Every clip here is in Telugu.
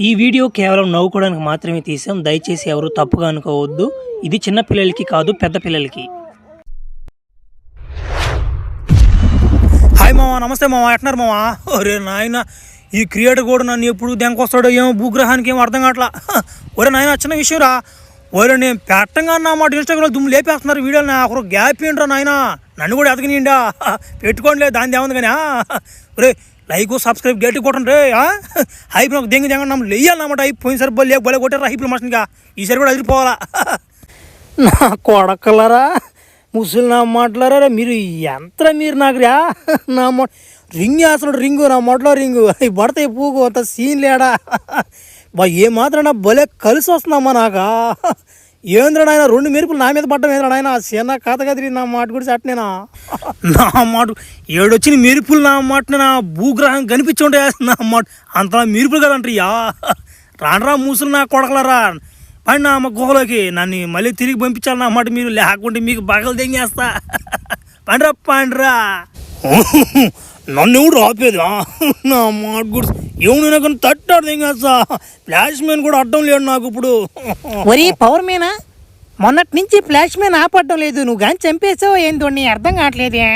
ఈ వీడియో కేవలం నవ్వుకోవడానికి మాత్రమే తీసాం. దయచేసి ఎవరు తప్పుగా అనుకోవద్దు. ఇది చిన్న పిల్లలకి కాదు, పెద్ద పిల్లలకి. హాయ్ మామ, నమస్తే మామ, ఎట్న్నారు మామ? ఒరే నాయన, ఈ క్రియేటర్ కూడా నన్ను ఎప్పుడు దెంకొస్తాడో ఏమో, భూగ్రహానికి ఏమో అర్థం కావట్లా. ఒరే నాయన, చిన్న విషయం రా. ఒరే నేను పెట్టంగా అన్నమాట, ఇన్స్టాగ్రామ్లో దుమ్ము లేపేస్తున్నారు వీడియోని. ఒకరు గ్యాప్ ఏంట్రా నాయన, నన్ను కూడా ఎదగనిండా. పెట్టుకోండి, దాని ఏముంది కానీ. ఒరే లైక్ సబ్స్క్రైబ్ గట్టి కొట్టండి రే. హైప్ నాకు దెంగి నమ్మ లేయాలన్నమాట. హైప్ పోయినసారి బలే కొట్టారా హైప్లో మనుషునిగా, ఈసారి కూడా అదిరిపోవాలా. నా కొడకలరా, ముసలి నా మాట్లాడారా మీరు, ఎంత మీరు నాకు రా. నా రింగ్ వేస్తున్నాడు, రింగు నా మొట్లో రింగు పడతాయి పూకు, అంత సీన్ లేడా. బా ఏమాత్రం నా భలే కలిసి వస్తున్నామ్మా నాకా. ఏంద్ర నాయన, 2 మెరుపులు నా మీద పడ్డం ఏంద్ర నాయన. చిన్న కథ కదిరి నా మాట గురించి అట్నేనా. నా మాట ఏడొచ్చిన మెరుపులు నా మాట నా భూగ్రహం కనిపించుంటే నా మాట అంత మెరుపులు కదంటయ్యా. రానరా ముసలు నా కొడకలరా, పండి నా అమ్మ గుహలోకి. నన్ను మళ్ళీ తిరిగి పంపించాలి నా మాట. మీరు లేకుంటే మీకు బగలు తెంగేస్తా. పండ్రా నన్ను ఎవడు ఆపేదా నా మాట గురించి. ఎవడైనా కానీ తట్టాడు తెంగేస్తా. ఫ్లాష్ మ్యాన్ కూడా అడ్డం లేడు నాకు ఇప్పుడు. ఒరే పవర్ మ్యానా, మొన్నటి నుంచి ఫ్లాష్ మ్యాన్ ఆపడ్డం లేదు. నువ్వు కానీ చంపేసావు ఏందో, నీ అర్థం కావట్లేదే.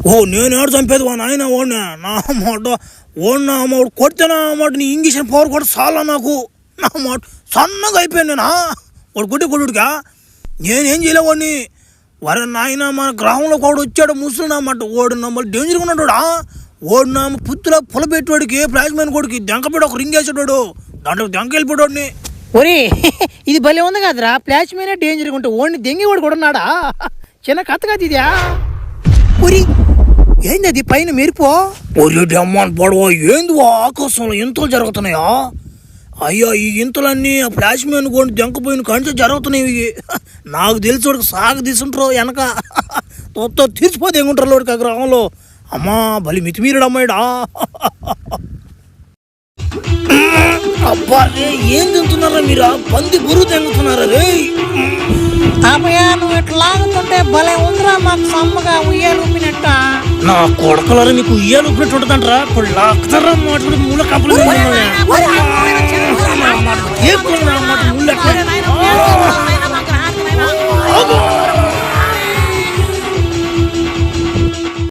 ఓ నేను ఏడు చంపేది వా నాయన. ఓడినా నా మాట, ఓడినా అమ్మ కొడితే నా మాట. నీ ఇంగ్లీష్ పవర్ కూడా చాలా నాకు. నా మాట సన్నగా అయిపోయాను నేనా. వాడు కొడుడుగా నేనేం చేయలేవాడిని. వరే నాయన, మన గ్రామంలో కూడా వచ్చాడు ముసలి నా మాట. ఓడు నమ్మలు డేంజర్గా ఉన్నాడు. ఓడు నా పుత్తుల పొల పెట్టేవాడికి, ఫ్లాష్ మ్యాన్ కొడుకు దెంకపెట్టి ఒక రింగ్ వేసాడు. దాంట్లో దెంక వెళ్ళిపోయాడిని. ఒరే ఇది భలే ఉంది కదరా, ఫ్లాష్ మ్యానే డేంజర్గా ఉంటే ఓడిని దెంగి వాడు కూడా ఉన్నాడా. చిన్న కథ కాదు ఇదా. ఒరి ఏంది అది పైన మెరుపు? ఒరి అమ్మాన్ పడవ, ఏంది ఆకాశంలో ఇంతలు జరుగుతున్నాయా? అయ్యా ఈ ఇంతలన్నీ ఆ ఫ్లాష్ మ్యాన్ కూడా దెంకపోయిన కంచె జరుగుతున్నాయి. నాకు తెలిసి వాడికి సాగు తీసుంటారు వెనక. తొత్తో తీర్చిపోతే ఎంగుంటారు వాడికి ఆ గ్రామంలో. అమ్మా బలి మితిమీరుడు అమ్మాయిడా. అబ్బా రే, ఏం తింటున్నారా మీరు? పంది బుర్రు తెంగుతున్నారా రే? అమ్మయ్యా, నువ్వు ఇట్లా లాగుతుంటే భలే ఉందిరా, మాకు సమ్మగా ఉయ్యాలు ఊపినట్ట. నా కొడకలరా, మీకు ఉయ్యాలు ఊపినట్టు ఉంటుందంటారా? ఇప్పుడు లాక్తారా మాట్లాడి మూల కప్పులు.